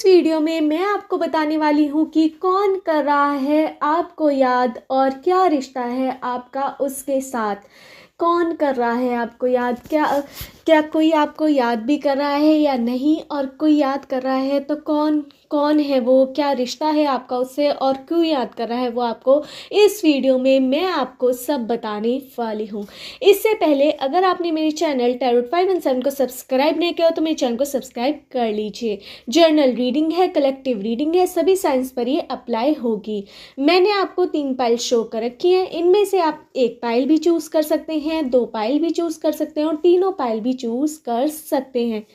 इस वीडियो में मैं आपको बताने वाली हूँ कि कौन कर रहा है आपको याद और क्या रिश्ता है आपका उसके साथ। कौन कर रहा है आपको याद, क्या क्या कोई आपको याद भी कर रहा है या नहीं, और कोई याद कर रहा है तो कौन कौन है वो, क्या रिश्ता है आपका उससे और क्यों याद कर रहा है वो आपको इस वीडियो में मैं आपको सब बताने वाली हूँ। इससे पहले अगर आपने मेरे चैनल टैरोट 5 एंड 7 को सब्सक्राइब नहीं किया तो मेरे चैनल को सब्सक्राइब कर लीजिए। जर्नल रीडिंग है, कलेक्टिव रीडिंग है, सभी साइंस पर ये अप्लाई होगी। मैंने आपको 3 पाइल शो कर रखी हैं, इनमें से आप 1 पाइल भी चूज़ कर सकते हैं, 2 पाइल भी चूज़ कर सकते हैं और तीनों पाइल भी चूज़ कर सकते हैं।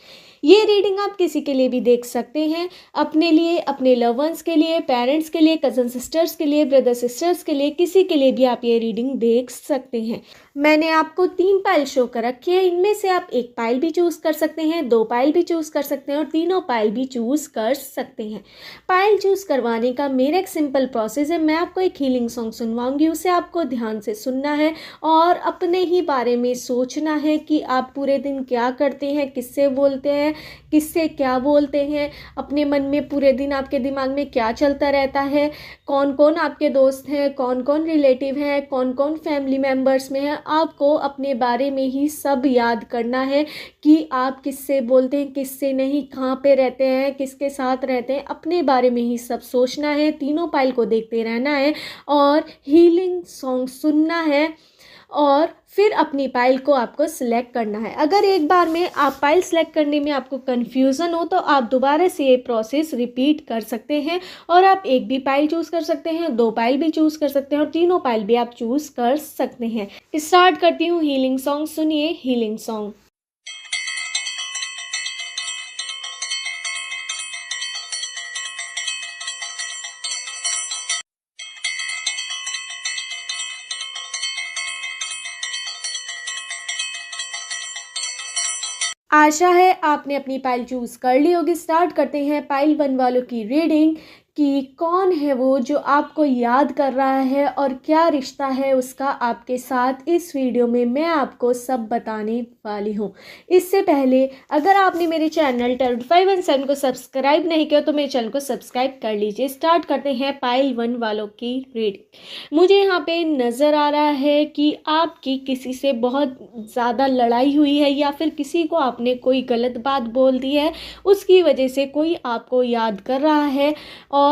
ये रीडिंग आप किसी के लिए भी देख सकते हैं, अपने लिए, अपने लव वंस के लिए, पेरेंट्स के लिए, कज़न सिस्टर्स के लिए, ब्रदर सिस्टर्स के लिए, किसी के लिए भी आप ये रीडिंग देख सकते हैं। मैंने आपको 3 पाइल शो कर रखी है, इनमें से आप 1 पाइल भी चूज़ कर सकते हैं, 2 पाइल भी चूज़ कर सकते हैं और तीनों पाइल भी चूज़ कर सकते हैं। पाइल चूज़ करवाने का मेरा एक सिंपल प्रोसेस है। मैं आपको एक हीलिंग सॉन्ग सुनवाऊंगी, उसे आपको ध्यान से सुनना है और अपने ही बारे में सोचना है कि आप पूरे दिन क्या करते हैं, किससे बोलते हैं, किससे क्या बोलते हैं, अपने मन में पूरे दिन आपके दिमाग में क्या चलता रहता है, कौन कौन आपके दोस्त हैं, कौन कौन रिलेटिव हैं, कौन कौन फैमिली मेम्बर्स में हैं। आपको अपने बारे में ही सब याद करना है कि आप किससे बोलते हैं, किससे नहीं, कहाँ पे रहते हैं, किसके साथ रहते हैं, अपने बारे में ही सब सोचना है। तीनों पाइल को देखते रहना है और हीलिंग सॉन्ग सुनना है और फिर अपनी पाइल को आपको सिलेक्ट करना है। अगर एक बार में आप पाइल सिलेक्ट करने में आपको कन्फ्यूज़न हो तो आप दोबारा से ये प्रोसेस रिपीट कर सकते हैं और आप 1 भी पाइल चूज़ कर सकते हैं, 2 पाइल भी चूज़ कर सकते हैं और तीनों पाइल भी आप चूज़ कर सकते हैं। स्टार्ट करती हूँ हीलिंग सॉन्ग। सुनिए हीलिंग सॉन्ग। आशा है आपने अपनी पाइल चूज़ कर ली होगी। स्टार्ट करते हैं पाइल 1 वालों की रीडिंग कि कौन है वो जो आपको याद कर रहा है और क्या रिश्ता है उसका आपके साथ। इस वीडियो में मैं आपको सब बताने वाली हूँ। इससे पहले अगर आपने मेरे चैनल टैरोट 5 एंड 7 को सब्सक्राइब नहीं किया तो मेरे चैनल को सब्सक्राइब कर लीजिए। स्टार्ट करते हैं पाइल 1 वालों की रीडिंग। मुझे यहाँ पे नज़र आ रहा है कि आपकी किसी से बहुत ज़्यादा लड़ाई हुई है या फिर किसी को आपने कोई गलत बात बोल दी है, उसकी वजह से कोई आपको याद कर रहा है और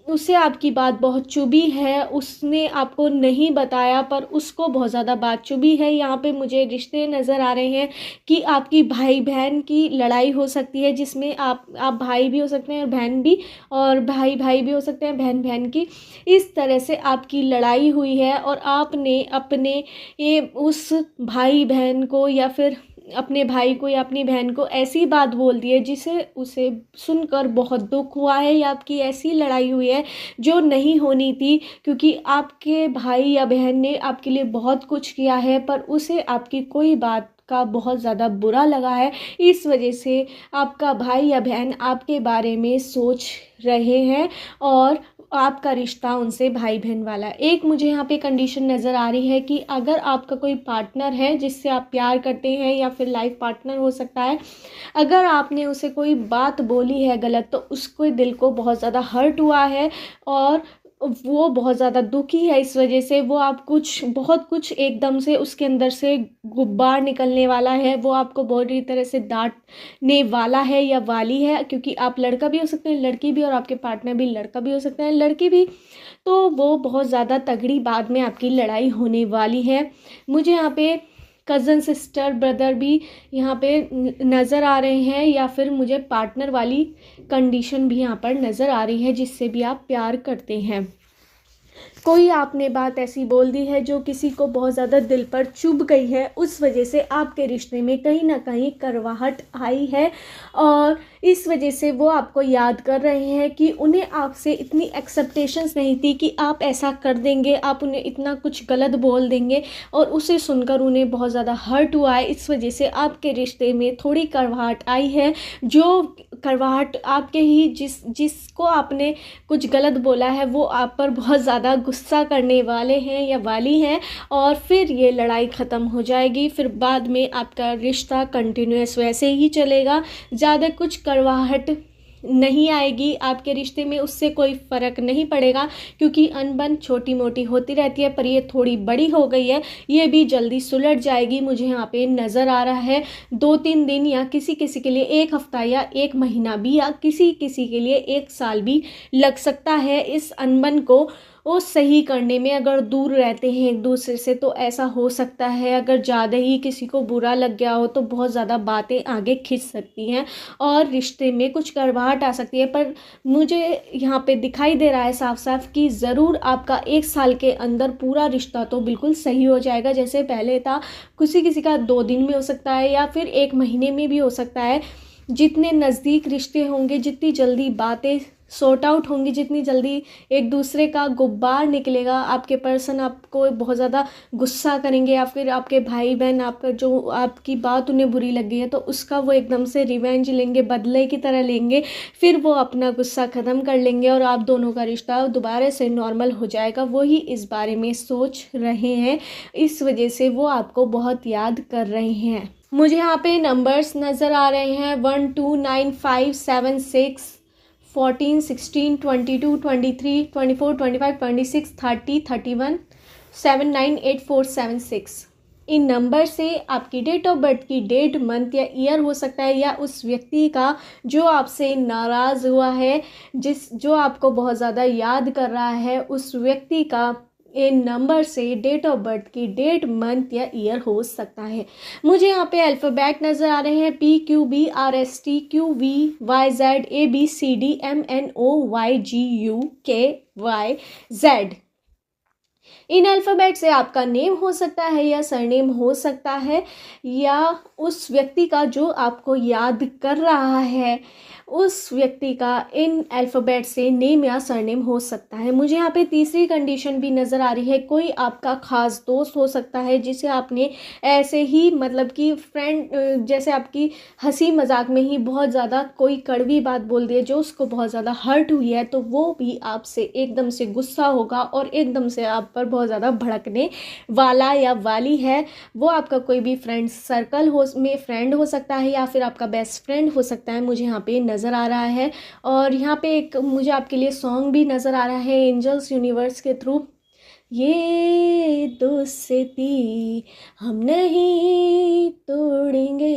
उसे आपकी बात बहुत चुभी है। उसने आपको नहीं बताया पर उसको बहुत ज़्यादा बात चुभी है। यहाँ पे मुझे रिश्ते नज़र आ रहे हैं कि आपकी भाई बहन की लड़ाई हो सकती है, जिसमें आप भाई भी हो सकते हैं और बहन भी, और भाई भाई भी हो सकते हैं, बहन बहन की। इस तरह से आपकी लड़ाई हुई है और आपने अपने उस भाई बहन को या फिर अपने भाई को या अपनी बहन को ऐसी बात बोल दी है जिसे उसे सुनकर बहुत दुख हुआ है, या आपकी ऐसी लड़ाई हुई है जो नहीं होनी थी, क्योंकि आपके भाई या बहन ने आपके लिए बहुत कुछ किया है पर उसे आपकी कोई बात का बहुत ज़्यादा बुरा लगा है। इस वजह से आपका भाई या बहन आपके बारे में सोच रहे हैं और आपका रिश्ता उनसे भाई बहन वाला है। एक मुझे यहाँ पे कंडीशन नज़र आ रही है कि अगर आपका कोई पार्टनर है जिससे आप प्यार करते हैं या फिर लाइफ पार्टनर हो सकता है, अगर आपने उसे कोई बात बोली है गलत तो उसके दिल को बहुत ज़्यादा हर्ट हुआ है और वो बहुत ज़्यादा दुखी है। इस वजह से वो आप बहुत कुछ एकदम से उसके अंदर से गुब्बार निकलने वाला है। वो आपको बुरी तरह से डांटने वाला है या वाली है, क्योंकि आप लड़का भी हो सकते हैं, लड़की भी, और आपके पार्टनर भी लड़का भी हो सकते हैं, लड़की भी। तो वो बहुत ज़्यादा तगड़ी बाद में आपकी लड़ाई होने वाली है। मुझे यहाँ पे कज़न सिस्टर ब्रदर भी यहाँ पे नज़र आ रहे हैं, या फिर मुझे पार्टनर वाली कंडीशन भी यहाँ पर नज़र आ रही है जिससे भी आप प्यार करते हैं। कोई आपने बात ऐसी बोल दी है जो किसी को बहुत ज़्यादा दिल पर चुभ गई है, उस वजह से आपके रिश्ते में कहीं ना कहीं करवाहट आई है और इस वजह से वो आपको याद कर रहे हैं कि उन्हें आपसे इतनी एक्सेप्टेशंस नहीं थी कि आप ऐसा कर देंगे, आप उन्हें इतना कुछ गलत बोल देंगे, और उसे सुनकर उन्हें बहुत ज़्यादा हर्ट हुआ है। इस वजह से आपके रिश्ते में थोड़ी करवाहट आई है, जो करवाहट आपके ही जिसको आपने कुछ गलत बोला है वो आप पर बहुत ज़्यादा गुस्सा करने वाले हैं या वाली हैं, और फिर ये लड़ाई ख़त्म हो जाएगी। फिर बाद में आपका रिश्ता कंटिन्यूअस वैसे ही चलेगा, ज़्यादा कुछ करवाहट नहीं आएगी आपके रिश्ते में, उससे कोई फ़र्क नहीं पड़ेगा, क्योंकि अनबन छोटी मोटी होती रहती है, पर ये थोड़ी बड़ी हो गई है, ये भी जल्दी सुलझ जाएगी। मुझे यहाँ पे नज़र आ रहा है 2-3 दिन, या किसी किसी के लिए 1 हफ्ता या 1 महीना भी, या किसी किसी के लिए 1 साल भी लग सकता है इस अनबन को वो सही करने में। अगर दूर रहते हैं एक दूसरे से तो ऐसा हो सकता है, अगर ज़्यादा ही किसी को बुरा लग गया हो तो बहुत ज़्यादा बातें आगे खिंच सकती हैं और रिश्ते में कुछ कड़वाहट आ सकती है। पर मुझे यहाँ पे दिखाई दे रहा है साफ साफ कि ज़रूर आपका 1 साल के अंदर पूरा रिश्ता तो बिल्कुल सही हो जाएगा। जैसे पहले था, किसी किसी का 2 दिन में हो सकता है या फिर 1 महीने में भी हो सकता है। जितने नज़दीक रिश्ते होंगे, जितनी जल्दी बातें सॉर्ट आउट होंगी, जितनी जल्दी एक दूसरे का गुब्बार निकलेगा, आपके पर्सन आपको बहुत ज़्यादा गुस्सा करेंगे या फिर आपके भाई बहन आपका जो आपकी बात उन्हें बुरी लगी है तो उसका वो एकदम से रिवेंज लेंगे, बदले की तरह लेंगे, फिर वो अपना गुस्सा ख़त्म कर लेंगे और आप दोनों का रिश्ता दोबारा से नॉर्मल हो जाएगा। वही इस बारे में सोच रहे हैं, इस वजह से वो आपको बहुत याद कर रहे हैं। मुझे यहाँ पे नंबर्स नज़र आ रहे हैं 1 2 9 5 7 6 14 16 22 23 24 25 26 30 31 7 9 8 4 7 6। इन नंबर से आपकी डेट ऑफ बर्थ की डेट, मंथ या ईयर हो सकता है, या उस व्यक्ति का जो आपसे नाराज़ हुआ है, जो आपको बहुत ज़्यादा याद कर रहा है, उस व्यक्ति का इन नंबर से डेट ऑफ बर्थ की डेट, मंथ या ईयर हो सकता है। मुझे यहाँ पे अल्फ़ाबेट नज़र आ रहे हैं PQBRSTQVYZ ABCDMNOYGUKYZ। इन अल्फ़ाबेट से आपका नेम हो सकता है या सरनेम हो सकता है, या उस व्यक्ति का जो आपको याद कर रहा है उस व्यक्ति का इन अल्फ़ाबेट से नेम या सरनेम हो सकता है। मुझे यहाँ पे तीसरी कंडीशन भी नज़र आ रही है, कोई आपका ख़ास दोस्त हो सकता है जिसे आपने ऐसे ही मतलब कि फ्रेंड जैसे आपकी हंसी मजाक में ही बहुत ज़्यादा कोई कड़वी बात बोल दी है जो उसको बहुत ज़्यादा हर्ट हुई है, तो वो भी आपसे एकदम से गुस्सा होगा और एकदम से आप पर बहुत ज़्यादा भड़कने वाला या वाली है। वो आपका कोई भी फ्रेंड सर्कल फ्रेंड हो सकता है या फिर आपका बेस्ट फ्रेंड हो सकता है, मुझे यहाँ पे नज़र आ रहा है। और यहाँ पे एक मुझे आपके लिए सॉन्ग भी नज़र आ रहा है एंजल्स यूनिवर्स के थ्रू, ये दोस्ती हम नहीं तोड़ेंगे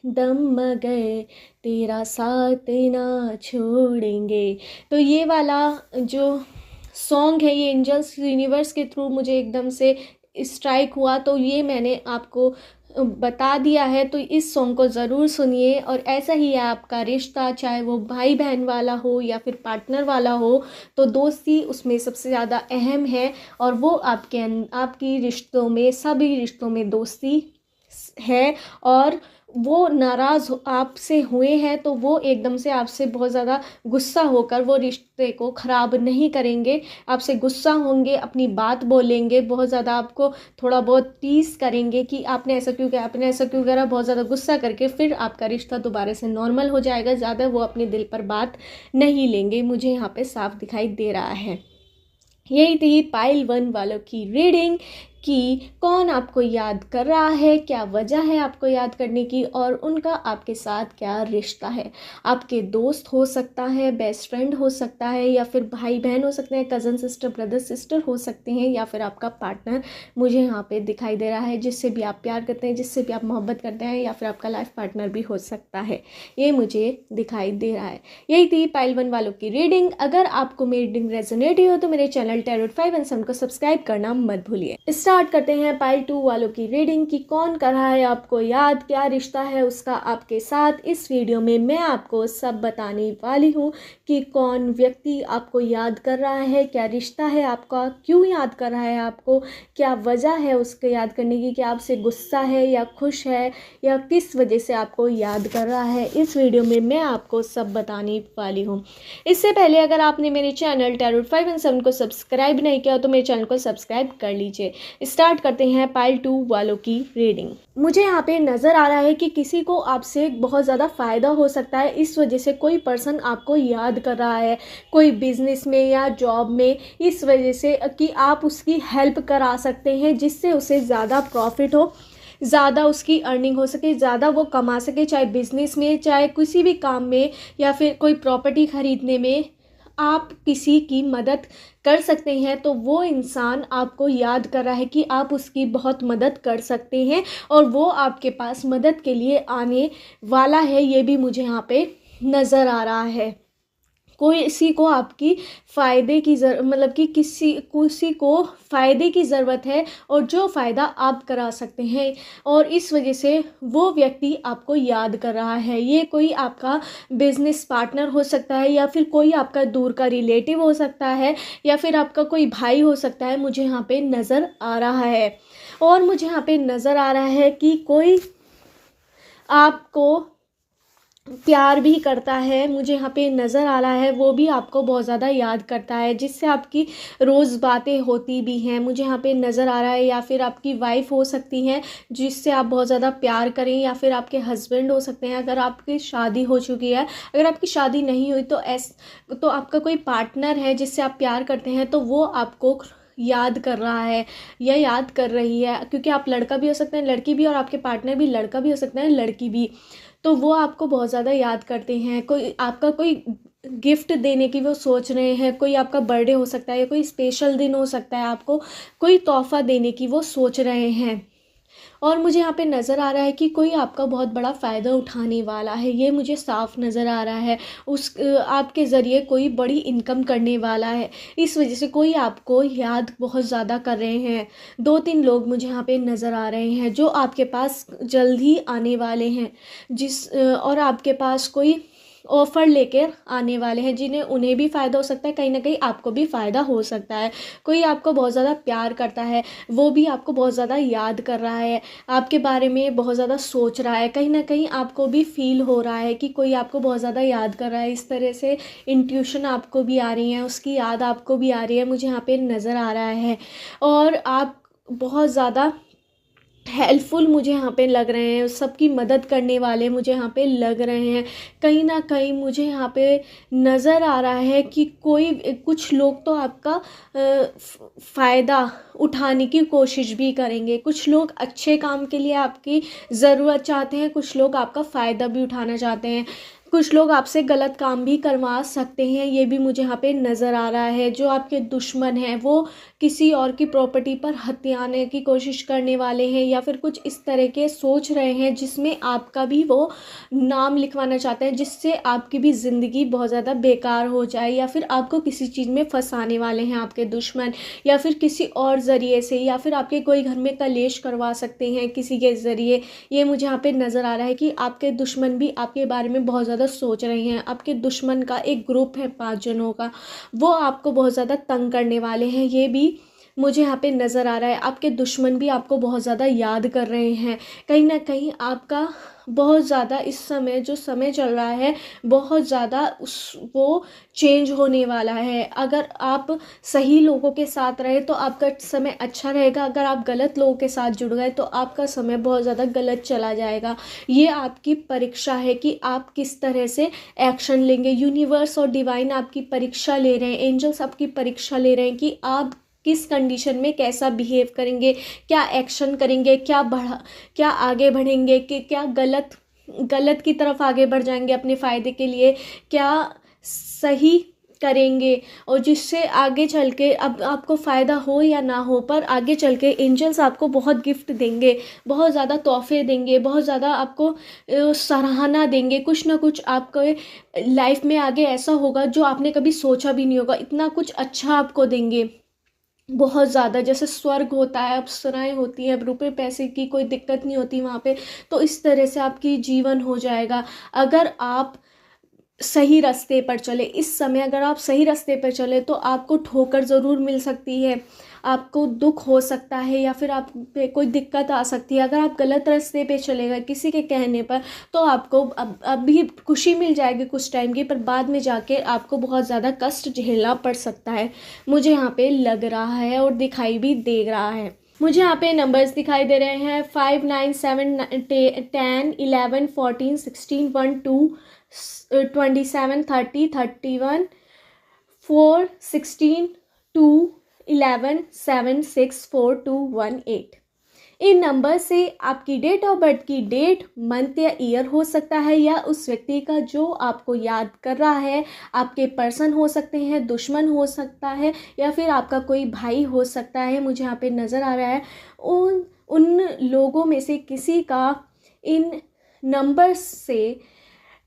दम मगर तेरा साथ ना छोड़ेंगे। तो ये वाला जो सॉन्ग है ये एंजल्स यूनिवर्स के थ्रू मुझे एकदम से स्ट्राइक हुआ, तो ये मैंने आपको बता दिया है। तो इस सॉन्ग को ज़रूर सुनिए। और ऐसा ही है आपका रिश्ता, चाहे वो भाई बहन वाला हो या फिर पार्टनर वाला हो, तो दोस्ती उसमें सबसे ज़्यादा अहम है। और वो आपकी रिश्तों में, सभी रिश्तों में दोस्ती है। और वो नाराज़ आपसे हुए हैं तो वो एकदम से आपसे बहुत ज़्यादा गुस्सा होकर वो रिश्ते को ख़राब नहीं करेंगे, आपसे गुस्सा होंगे, अपनी बात बोलेंगे, बहुत ज़्यादा आपको थोड़ा बहुत टीज़ करेंगे कि आपने ऐसा क्यों किया, आपने ऐसा क्यों करा, बहुत ज़्यादा गुस्सा करके फिर आपका रिश्ता दोबारा से नॉर्मल हो जाएगा। ज़्यादा वो अपने दिल पर बात नहीं लेंगे, मुझे यहाँ पे साफ दिखाई दे रहा है। यही थी पाइल 1 वालों की रीडिंग कि कौन आपको याद कर रहा है, क्या वजह है आपको याद करने की, और उनका आपके साथ क्या रिश्ता है। आपके दोस्त हो सकता है, बेस्ट फ्रेंड हो सकता है, या फिर भाई बहन हो सकते हैं, कज़न सिस्टर, ब्रदर सिस्टर हो सकते हैं, या फिर आपका पार्टनर मुझे यहाँ पे दिखाई दे रहा है, जिससे भी आप प्यार करते हैं, जिससे भी आप मोहब्बत करते हैं, या फिर आपका लाइफ पार्टनर भी हो सकता है, ये मुझे दिखाई दे रहा है। यही थी पाइल 1 वालों की रीडिंग। अगर आपको मेरी रीडिंग रेजोनेट हुई हो तो मेरे चैनल टैरोट 5 एंड 7 को सब्सक्राइब करना मत भूलिए। स्टार्ट करते हैं पाइल 2 वालों की रीडिंग कि कौन कर रहा है आपको याद, क्या रिश्ता है उसका आपके साथ। इस वीडियो में मैं आपको सब बताने वाली हूँ कि कौन व्यक्ति आपको याद कर रहा है, क्या रिश्ता है आपका, क्यों याद कर रहा है आपको, क्या वजह है उसके याद करने की, क्या आपसे गुस्सा है या खुश है, या किस वजह से आपको याद कर रहा है। इस वीडियो में मैं आपको सब बताने वाली हूँ। इससे पहले अगर आपने मेरे चैनल टैरोट 5 एंड 7 को सब्सक्राइब नहीं किया तो मेरे चैनल को सब्सक्राइब कर लीजिए। स्टार्ट करते हैं पाइल 2 वालों की रीडिंग। मुझे यहाँ पे नज़र आ रहा है कि किसी को आपसे बहुत ज़्यादा फ़ायदा हो सकता है, इस वजह से कोई पर्सन आपको याद कर रहा है, कोई बिजनेस में या जॉब में, इस वजह से कि आप उसकी हेल्प करा सकते हैं जिससे उसे ज़्यादा प्रॉफिट हो, ज़्यादा उसकी अर्निंग हो सके, ज़्यादा वो कमा सके, चाहे बिज़नेस में, चाहे किसी भी काम में, या फिर कोई प्रॉपर्टी ख़रीदने में आप किसी की मदद कर सकते हैं, तो वो इंसान आपको याद कर रहा है कि आप उसकी बहुत मदद कर सकते हैं और वो आपके पास मदद के लिए आने वाला है। ये भी मुझे यहाँ पे नज़र आ रहा है। कोई इसी को आपकी फ़ायदे की मतलब कि किसी को फ़ायदे की ज़रूरत है और जो फ़ायदा आप करा सकते हैं, और इस वजह से वो व्यक्ति आपको याद कर रहा है। ये कोई आपका बिज़नेस पार्टनर हो सकता है, या फिर कोई आपका दूर का रिलेटिव हो सकता है, या फिर आपका कोई भाई हो सकता है, मुझे यहाँ पे नज़र आ रहा है। और मुझे यहाँ पे नज़र आ रहा है कि कोई आपको प्यार भी करता है, मुझे यहाँ पे नज़र आ रहा है। वो भी आपको बहुत ज़्यादा याद करता है, जिससे आपकी रोज़ बातें होती भी हैं, मुझे यहाँ पे नज़र आ रहा है। या फिर आपकी वाइफ हो सकती हैं जिससे आप बहुत ज़्यादा प्यार करें, या फिर आपके हस्बैंड हो सकते हैं अगर आपकी शादी हो चुकी है। अगर आपकी शादी नहीं हुई तो आपका कोई पार्टनर है जिससे आप प्यार करते हैं, तो वो आपको याद कर रहा है या याद कर रही है, क्योंकि आप लड़का भी हो सकते हैं, लड़की भी, और आपके पार्टनर भी लड़का भी हो सकते हैं, लड़की भी। तो वो आपको बहुत ज़्यादा याद करते हैं। कोई गिफ्ट देने की वो सोच रहे हैं, कोई आपका बर्थडे हो सकता है, या कोई स्पेशल दिन हो सकता है, आपको कोई तोहफ़ा देने की वो सोच रहे हैं। और मुझे यहाँ पे नज़र आ रहा है कि कोई आपका बहुत बड़ा फ़ायदा उठाने वाला है, ये मुझे साफ नज़र आ रहा है। आपके ज़रिए कोई बड़ी इनकम करने वाला है, इस वजह से कोई आपको याद बहुत ज़्यादा कर रहे हैं। 2-3 लोग मुझे यहाँ पे नज़र आ रहे हैं जो आपके पास जल्द ही आने वाले हैं, और आपके पास कोई ऑफ़र लेकर आने वाले हैं, जिन्हें उन्हें भी फ़ायदा हो सकता है, कहीं ना कहीं आपको भी फ़ायदा हो सकता है। कोई आपको बहुत ज़्यादा प्यार करता है, वो भी आपको बहुत ज़्यादा याद कर रहा है, आपके बारे में बहुत ज़्यादा सोच रहा है, कहीं ना कहीं आपको भी फील हो रहा है कि कोई आपको बहुत ज़्यादा याद कर रहा है। इस तरह से इंट्यूशन आपको भी आ रही है, उसकी याद आपको भी आ रही है, मुझे यहाँ पे नज़र आ रहा है। और आप बहुत ज़्यादा हेल्पफुल मुझे यहाँ पे लग रहे हैं, सबकी मदद करने वाले मुझे यहाँ पे लग रहे हैं। कहीं ना कहीं मुझे यहाँ पे नज़र आ रहा है कि कुछ लोग तो आपका फ़ायदा उठाने की कोशिश भी करेंगे। कुछ लोग अच्छे काम के लिए आपकी ज़रूरत चाहते हैं, कुछ लोग आपका फ़ायदा भी उठाना चाहते हैं, कुछ लोग आपसे गलत काम भी करवा सकते हैं। ये भी मुझे यहाँ पे नज़र आ रहा है। जो आपके दुश्मन हैं वो किसी और की प्रॉपर्टी पर हथियाने की कोशिश करने वाले हैं, या फिर कुछ इस तरह के सोच रहे हैं जिसमें आपका भी वो नाम लिखवाना चाहते हैं, जिससे आपकी भी ज़िंदगी बहुत ज़्यादा बेकार हो जाए, या फिर आपको किसी चीज़ में फंसाने वाले हैं आपके दुश्मन, या फिर किसी और ज़रिए से, या फिर आपके कोई घर में कलेश करवा सकते हैं किसी के ज़रिए। ये मुझे यहाँ पे नज़र आ रहा है कि आपके दुश्मन भी आपके बारे में बहुत ज़्यादा सोच रहे हैं। आपके दुश्मन का एक ग्रुप है 5 जनों का, वो आपको बहुत ज़्यादा तंग करने वाले हैं। ये भी मुझे यहाँ पे नज़र आ रहा है। आपके दुश्मन भी आपको बहुत ज़्यादा याद कर रहे हैं। कहीं ना कहीं आपका बहुत ज़्यादा इस समय जो समय चल रहा है, बहुत ज़्यादा वो चेंज होने वाला है। अगर आप सही लोगों के साथ रहे तो आपका समय अच्छा रहेगा, अगर आप गलत लोगों के साथ जुड़ गए तो आपका समय बहुत ज़्यादा गलत चला जाएगा। ये आपकी परीक्षा है कि आप किस तरह से एक्शन लेंगे। यूनिवर्स और डिवाइन आपकी परीक्षा ले रहे हैं, एंजल्स आपकी परीक्षा ले रहे हैं कि आप किस कंडीशन में कैसा बिहेव करेंगे, क्या एक्शन करेंगे, क्या आगे बढ़ेंगे, कि क्या गलत की तरफ आगे बढ़ जाएंगे अपने फ़ायदे के लिए, क्या सही करेंगे, और जिससे आगे चल के अब आपको फ़ायदा हो या ना हो, पर आगे चल के एंजल्स आपको बहुत गिफ्ट देंगे, बहुत ज़्यादा तोहफे देंगे, बहुत ज़्यादा आपको सराहना देंगे। कुछ ना कुछ आपको लाइफ में आगे ऐसा होगा जो आपने कभी सोचा भी नहीं होगा, इतना कुछ अच्छा आपको देंगे बहुत ज़्यादा। जैसे स्वर्ग होता है, अप्सराएं होती हैं, अब रुपये पैसे की कोई दिक्कत नहीं होती वहाँ पे। तो इस तरह से आपकी जीवन हो जाएगा अगर आप सही रास्ते पर चले। इस समय अगर आप सही रास्ते पर चले तो आपको ठोकर ज़रूर मिल सकती है, आपको दुख हो सकता है, या फिर आप पे कोई दिक्कत आ सकती है। अगर आप गलत रास्ते पे चले गए किसी के कहने पर, तो आपको अभी खुशी मिल जाएगी कुछ टाइम की, पर बाद में जाके आपको बहुत ज़्यादा कष्ट झेलना पड़ सकता है, मुझे यहाँ पे लग रहा है और दिखाई भी दे रहा है। मुझे यहाँ पे नंबर्स दिखाई दे रहे हैं 5, 9, 7, 10, 11, 14, 16, 1, 2, 27, 30, 31, 4, 16, 2, 11, 7, 6, 4, 2, 1, 8। इन नंबर से आपकी डेट ऑफ बर्थ की डेट, मंथ या ईयर हो सकता है, या उस व्यक्ति का जो आपको याद कर रहा है, आपके पर्सन हो सकते हैं, दुश्मन हो सकता है, या फिर आपका कोई भाई हो सकता है। मुझे यहाँ पे नज़र आ रहा है उन लोगों में से किसी का इन नंबर्स से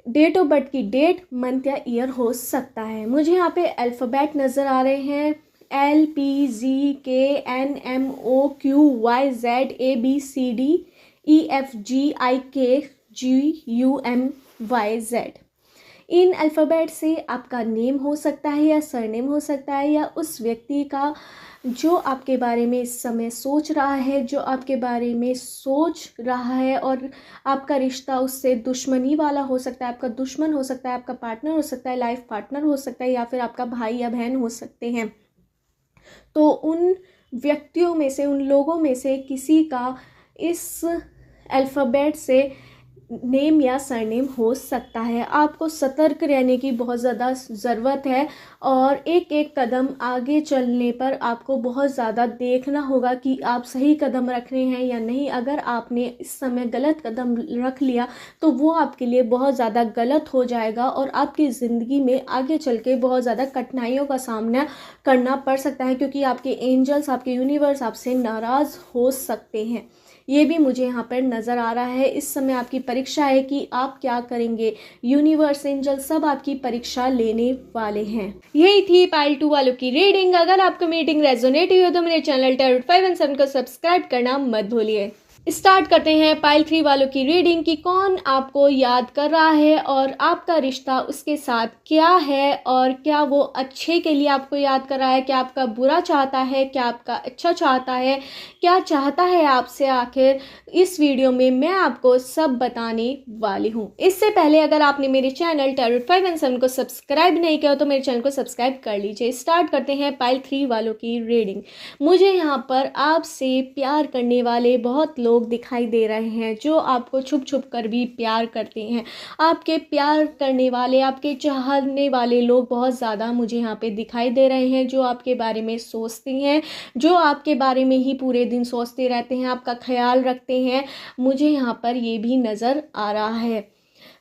डेट ऑफ बर्थ की डेट, मंथ या ईयर हो सकता है। मुझे यहाँ पे अल्फ़ाबेट नज़र आ रहे हैं, LPZKNMOQYZABCDEFGIKGUMYZ। इन अल्फ़ाबेट से आपका नेम हो सकता है या सरनेम हो सकता है, या उस व्यक्ति का जो आपके बारे में इस समय सोच रहा है, जो आपके बारे में सोच रहा है, और आपका रिश्ता उससे दुश्मनी वाला हो सकता है। आपका दुश्मन हो सकता है, आपका पार्टनर हो सकता है, लाइफ पार्टनर हो सकता है, या फिर आपका भाई या बहन हो सकते हैं। तो उन व्यक्तियों में से, उन लोगों में से किसी का इस अल्फ़ाबेट से नेम या सरनेम हो सकता है। आपको सतर्क रहने की बहुत ज़्यादा ज़रूरत है, और एक एक कदम आगे चलने पर आपको बहुत ज़्यादा देखना होगा कि आप सही कदम रख रहे हैं या नहीं। अगर आपने इस समय गलत कदम रख लिया तो वो आपके लिए बहुत ज़्यादा गलत हो जाएगा, और आपकी ज़िंदगी में आगे चल के बहुत ज़्यादा कठिनाइयों का सामना करना पड़ सकता है, क्योंकि आपके एंजल्स, आपके यूनिवर्स आपसे नाराज़ हो सकते हैं। ये भी मुझे यहाँ पर नज़र आ रहा है। इस समय आपकी परीक्षा है कि आप क्या करेंगे। यूनिवर्स, एंजल सब आपकी परीक्षा लेने वाले हैं। यही थी पाइल 2 वालों की रीडिंग। अगर आपको मीटिंग रेजोनेट हुई हो तो मेरे चैनल टैरोट 5 एंड 7 को सब्सक्राइब करना मत भूलिए। स्टार्ट करते हैं पाइल 3 वालों की रीडिंग कि कौन आपको याद कर रहा है और आपका रिश्ता उसके साथ क्या है, और क्या वो अच्छे के लिए आपको याद कर रहा है, क्या आपका बुरा चाहता है, क्या आपका अच्छा चाहता है, क्या चाहता है आपसे। आखिर इस वीडियो में मैं आपको सब बताने वाली हूँ। इससे पहले अगर आपने मेरे चैनल टैरोट 5 एंड 7 को सब्सक्राइब नहीं किया तो मेरे चैनल को सब्सक्राइब कर लीजिए। स्टार्ट करते हैं पाइल 3 वालों की रीडिंग। मुझे यहाँ पर आपसे प्यार करने वाले बहुत लोग दिखाई दे रहे हैं, जो आपको छुप छुप कर भी प्यार करते हैं। आपके प्यार करने वाले, आपके चाहने वाले लोग बहुत ज़्यादा मुझे यहाँ पे दिखाई दे रहे हैं, जो आपके बारे में सोचते हैं, जो आपके बारे में ही पूरे दिन सोचते रहते हैं, आपका ख्याल रखते हैं। मुझे यहाँ पर ये भी नज़र आ रहा है,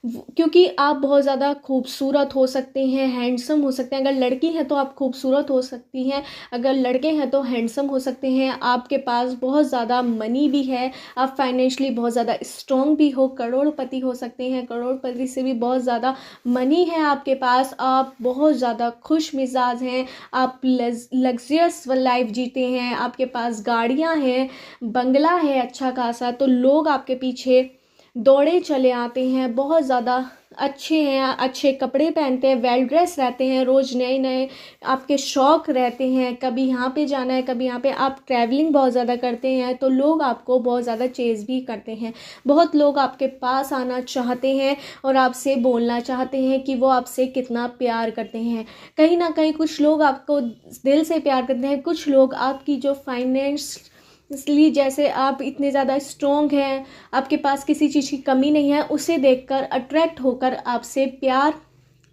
क्योंकि आप बहुत ज़्यादा खूबसूरत हो सकते हैं, हैंडसम हो सकते हैं। अगर लड़की है तो आप खूबसूरत हो सकती हैं, अगर लड़के हैं तो हैंडसम हो सकते हैं। आपके पास बहुत ज़्यादा मनी भी है, आप फाइनेंशियली बहुत ज़्यादा स्ट्रॉन्ग भी हो, करोड़पति हो सकते हैं, करोड़पति से भी बहुत ज़्यादा मनी है आपके पास। आप बहुत ज़्यादा खुश मिजाज हैं, आप लग्जरियस लाइफ जीते हैं, आपके पास गाड़ियाँ हैं, बंगला है अच्छा खासा, तो लोग आपके पीछे दौड़े चले आते हैं। बहुत ज़्यादा अच्छे हैं, अच्छे कपड़े पहनते हैं, वेल ड्रेस रहते हैं, रोज़ नए नए आपके शौक़ रहते हैं। कभी यहाँ पे जाना है, कभी यहाँ पे, आप ट्रैवलिंग बहुत ज़्यादा करते हैं, तो लोग आपको बहुत ज़्यादा चेज़ भी करते हैं। बहुत लोग आपके पास आना चाहते हैं और आपसे बोलना चाहते हैं कि वो आपसे कितना प्यार करते हैं। कहीं ना कहीं कुछ लोग आपको दिल से प्यार करते हैं, कुछ लोग आपकी जो फाइनेंस, इसलिए जैसे आप इतने ज़्यादा स्ट्रॉन्ग हैं, आपके पास किसी चीज़ की कमी नहीं है, उसे देखकर अट्रैक्ट होकर आपसे प्यार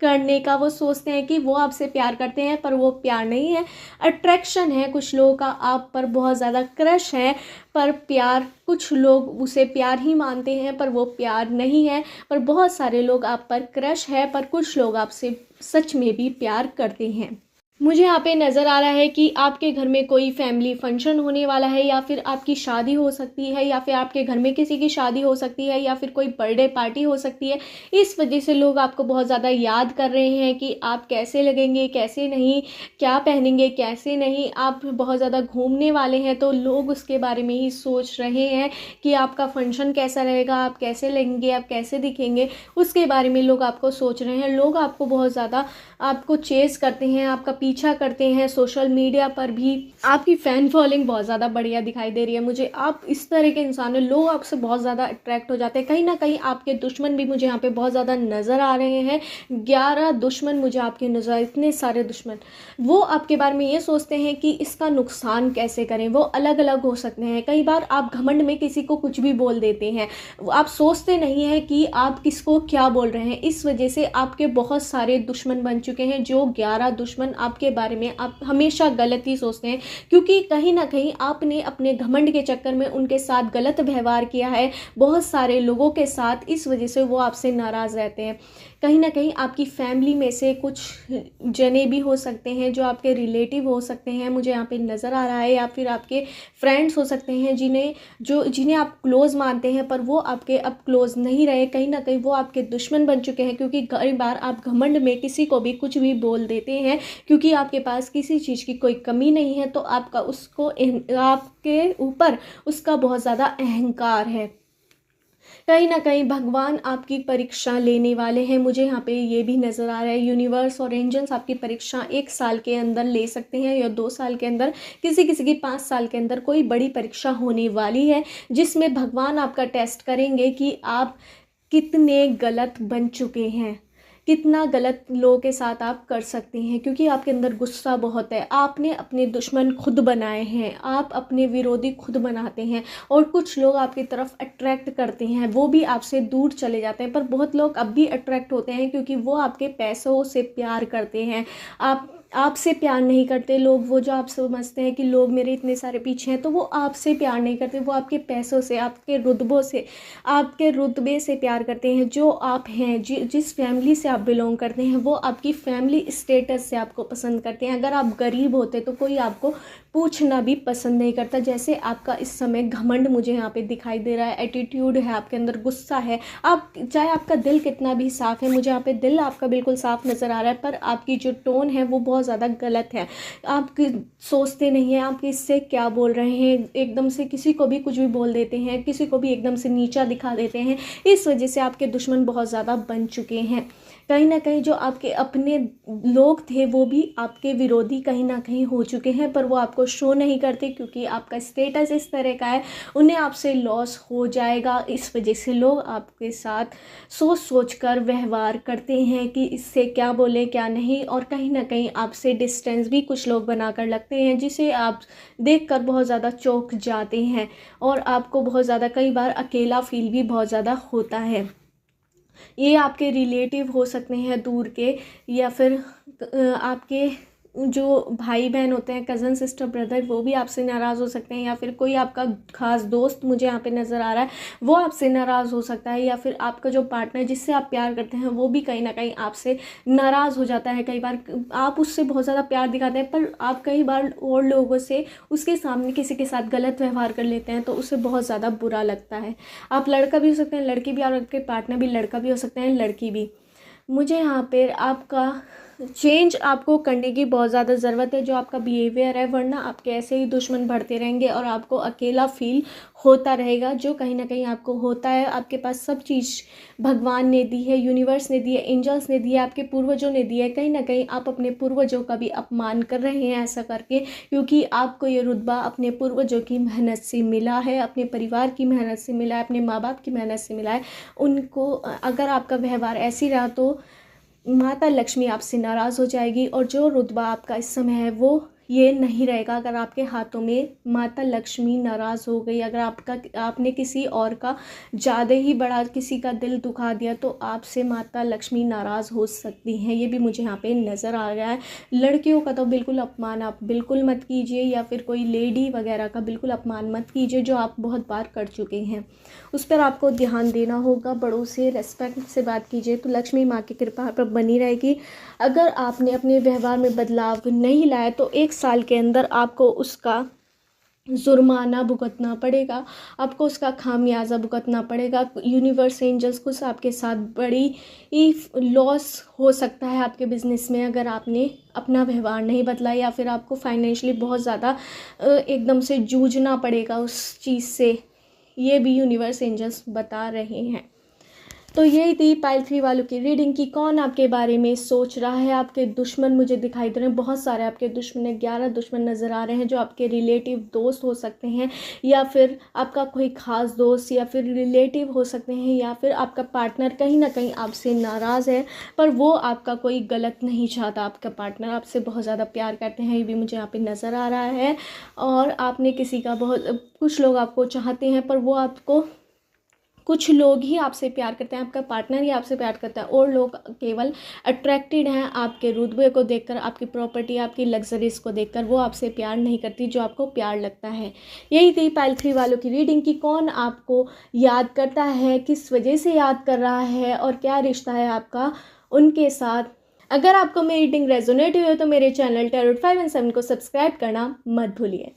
करने का वो सोचते हैं कि वो आपसे प्यार करते हैं, पर वो प्यार नहीं है, अट्रैक्शन है। कुछ लोगों का आप पर बहुत ज़्यादा क्रश है, पर प्यार, कुछ लोग उसे प्यार ही मानते हैं पर वो प्यार नहीं है। पर बहुत सारे लोग आप पर क्रश है, पर कुछ लोग आपसे सच में भी प्यार करते हैं। मुझे यहाँ पे नज़र आ रहा है कि आपके घर में कोई फैमिली फंक्शन होने वाला है, या फिर आपकी शादी हो सकती है, या फिर आपके घर में किसी की शादी हो सकती है, या फिर कोई बर्थडे पार्टी हो सकती है। इस वजह से लोग आपको बहुत ज़्यादा याद कर रहे हैं कि आप कैसे लगेंगे, कैसे नहीं, क्या पहनेंगे, कैसे नहीं। आप बहुत ज़्यादा घूमने वाले हैं, तो लोग उसके बारे में ही सोच रहे हैं कि आपका फंक्शन कैसा रहेगा, आप कैसे लगेंगे, आप कैसे दिखेंगे, उसके बारे में लोग आपको सोच रहे हैं। लोग आपको बहुत ज़्यादा, आपको चेज़ करते हैं, आपका पीछा करते हैं। सोशल मीडिया पर भी आपकी फ़ैन फॉलोइंग बहुत ज़्यादा बढ़िया दिखाई दे रही है मुझे। आप इस तरह के इंसान हैं, लोग आपसे बहुत ज़्यादा अट्रैक्ट हो जाते हैं। कहीं ना कहीं आपके दुश्मन भी मुझे यहाँ पे बहुत ज़्यादा नज़र आ रहे हैं। 11 दुश्मन मुझे आपके नज़र, इतने सारे दुश्मन, वो आपके बारे में ये सोचते हैं कि इसका नुकसान कैसे करें। वो अलग अलग हो सकते हैं। कई बार आप घमंड में किसी को कुछ भी बोल देते हैं, आप सोचते नहीं हैं कि आप किसको क्या बोल रहे हैं। इस वजह से आपके बहुत सारे दुश्मन बन चुके हैं। जो 11 दुश्मन आप आपके बारे में आप हमेशा गलत ही सोचते हैं, क्योंकि कहीं ना कहीं आपने अपने घमंड के चक्कर में उनके साथ गलत व्यवहार किया है बहुत सारे लोगों के साथ, इस वजह से वो आपसे नाराज़ रहते हैं। कहीं ना कहीं आपकी फैमिली में से कुछ जने भी हो सकते हैं जो आपके रिलेटिव हो सकते हैं, मुझे यहाँ पे नज़र आ रहा है, या फिर आपके फ्रेंड्स हो सकते हैं जिन्हें आप क्लोज़ मानते हैं, पर वो आपके अब क्लोज़ नहीं रहे, कहीं ना कहीं वो आपके दुश्मन बन चुके हैं। क्योंकि कई बार आप घमंड में किसी को भी कुछ भी बोल देते हैं, क्योंकि आपके पास किसी चीज़ की कोई कमी नहीं है, तो आपके ऊपर उसका बहुत ज़्यादा अहंकार है। कहीं ना कहीं भगवान आपकी परीक्षा लेने वाले हैं, मुझे यहाँ पे ये भी नज़र आ रहा है। यूनिवर्स और एंजल्स आपकी परीक्षा 1 साल के अंदर ले सकते हैं, या 2 साल के अंदर, किसी किसी की 5 साल के अंदर कोई बड़ी परीक्षा होने वाली है, जिसमें भगवान आपका टेस्ट करेंगे कि आप कितने गलत बन चुके हैं, कितना गलत लोगों के साथ आप कर सकते हैं। क्योंकि आपके अंदर गुस्सा बहुत है, आपने अपने दुश्मन खुद बनाए हैं, आप अपने विरोधी खुद बनाते हैं, और कुछ लोग आपकी तरफ अट्रैक्ट करते हैं, वो भी आपसे दूर चले जाते हैं। पर बहुत लोग अब भी अट्रैक्ट होते हैं, क्योंकि वो आपके पैसों से प्यार करते हैं। आपसे प्यार नहीं करते लोग, वो जो आप समझते हैं कि लोग मेरे इतने सारे पीछे हैं, तो वो आपसे प्यार नहीं करते, वो आपके पैसों से, आपके रुतबे से प्यार करते हैं, जो आप हैं, जिस फैमिली से आप बिलोंग करते हैं, वो आपकी फैमिली स्टेटस से आपको पसंद करते हैं। अगर आप गरीब होते तो कोई आपको पूछना भी पसंद नहीं करता, जैसे आपका इस समय घमंड मुझे यहाँ पे दिखाई दे रहा है, एटीट्यूड है आपके अंदर, गुस्सा है। आप चाहे आपका दिल कितना भी साफ़ है, मुझे यहाँ पे दिल आपका बिल्कुल साफ़ नज़र आ रहा है, पर आपकी जो टोन है वो बहुत ज़्यादा गलत है। आप सोचते नहीं हैं आप किससे क्या बोल रहे हैं, एकदम से किसी को भी कुछ भी बोल देते हैं, किसी को भी एकदम से नीचा दिखा देते हैं। इस वजह से आपके दुश्मन बहुत ज़्यादा बन चुके हैं। कहीं ना कहीं जो आपके अपने लोग थे वो भी आपके विरोधी कहीं ना कहीं हो चुके हैं, पर वो आपको शो नहीं करते, क्योंकि आपका स्टेटस इस तरह का है, उन्हें आपसे लॉस हो जाएगा। इस वजह से लोग आपके साथ सोच सोच कर व्यवहार करते हैं कि इससे क्या बोले क्या नहीं, और कहीं ना कहीं आपसे डिस्टेंस भी कुछ लोग बनाकर लगते हैं, जिसे आप देखकर बहुत ज़्यादा चौंक जाते हैं, और आपको बहुत ज़्यादा कई बार अकेला फील भी बहुत ज़्यादा होता है। ये आपके रिलेटिव हो सकते हैं दूर के, या फिर आपके जो भाई बहन होते हैं, कज़न सिस्टर ब्रदर, वो भी आपसे नाराज़ हो सकते हैं, या फिर कोई आपका खास दोस्त मुझे यहाँ पे नज़र आ रहा है, वो आपसे नाराज़ हो सकता है, या फिर आपका जो पार्टनर जिससे आप प्यार करते हैं वो भी कहीं ना कहीं आपसे नाराज़ हो जाता है। कई बार आप उससे बहुत ज़्यादा प्यार दिखाते हैं, पर आप कई बार और लोगों से उसके सामने किसी के साथ गलत व्यवहार कर लेते हैं, तो उसे बहुत ज़्यादा बुरा लगता है। आप लड़का भी हो सकते हैं, लड़की भी, और आपके पार्टनर भी लड़का भी हो सकते हैं, लड़की भी। मुझे यहाँ पर आपका चेंज आपको करने की बहुत ज़्यादा ज़रूरत है, जो आपका बिहेवियर है, वरना आपके ऐसे ही दुश्मन बढ़ते रहेंगे और आपको अकेला फील होता रहेगा, जो कहीं ना कहीं आपको होता है। आपके पास सब चीज़ भगवान ने दी है, यूनिवर्स ने दी है, एंजल्स ने दी है, आपके पूर्वजों ने दी है। कहीं ना कहीं आप अपने पूर्वजों का भी अपमान कर रहे हैं ऐसा करके, क्योंकि आपको ये रुतबा अपने पूर्वजों की मेहनत से मिला है, अपने परिवार की मेहनत से मिला है, अपने माँ बाप की मेहनत से मिला है। उनको अगर आपका व्यवहार ऐसी रहा तो माता लक्ष्मी आपसे नाराज़ हो जाएगी, और जो रुतबा आपका इस समय है वो ये नहीं रहेगा। अगर आपके हाथों में माता लक्ष्मी नाराज़ हो गई, अगर आपने किसी और का ज़्यादा ही बड़ा किसी का दिल दुखा दिया, तो आपसे माता लक्ष्मी नाराज़ हो सकती हैं। ये भी मुझे यहाँ पे नज़र आ रहा है। लड़कियों का तो बिल्कुल अपमान आप बिल्कुल मत कीजिए, या फिर कोई लेडी वगैरह का बिल्कुल अपमान मत कीजिए, जो आप बहुत बार कर चुके हैं। उस पर आपको ध्यान देना होगा, बड़ों से रेस्पेक्ट से बात कीजिए, तो लक्ष्मी माँ की कृपा पर बनी रहेगी। अगर आपने अपने व्यवहार में बदलाव नहीं लाया, तो 1 साल के अंदर आपको उसका जुर्माना भुगतना पड़ेगा, आपको उसका खामियाजा भुगतना पड़ेगा। यूनिवर्स एंजल्स कुछ आपके साथ बड़ी ही लॉस हो सकता है आपके बिजनेस में, अगर आपने अपना व्यवहार नहीं बदला, या फिर आपको फाइनेंशियली बहुत ज़्यादा एकदम से जूझना पड़ेगा उस चीज़ से। ये भी यूनिवर्स एंजल्स बता रहे हैं। तो यही थी पाइल 3 वालों की रीडिंग की कौन आपके बारे में सोच रहा है। आपके दुश्मन मुझे दिखाई दे रहे हैं, बहुत सारे आपके दुश्मन हैं, 11 दुश्मन नज़र आ रहे हैं, जो आपके रिलेटिव दोस्त हो सकते हैं, या फिर आपका कोई ख़ास दोस्त, या फिर रिलेटिव हो सकते हैं, या फिर आपका पार्टनर कहीं ना कहीं आपसे नाराज़ है, पर वो आपका कोई गलत नहीं चाहता। आपका पार्टनर आपसे बहुत ज़्यादा प्यार करते हैं, ये भी मुझे यहाँ पर नज़र आ रहा है। और आपने किसी का कुछ लोग आपको चाहते हैं, पर वो आपको कुछ लोग ही आपसे प्यार करते हैं, आपका पार्टनर ही आपसे प्यार करता है, और लोग केवल अट्रैक्टेड हैं आपके रुतबे को देखकर, आपकी प्रॉपर्टी, आपकी लग्जरीज को देखकर। वो आपसे प्यार नहीं करती जो आपको प्यार लगता है। यही थी पाइल 3 वालों की रीडिंग कि कौन आपको याद करता है, किस वजह से याद कर रहा है, और क्या रिश्ता है आपका उनके साथ। अगर आपको मेरी रीडिंग रेजोनेट हुई हो तो मेरे चैनल टैरोट 5 एंड 7 को सब्सक्राइब करना मत भूलिए।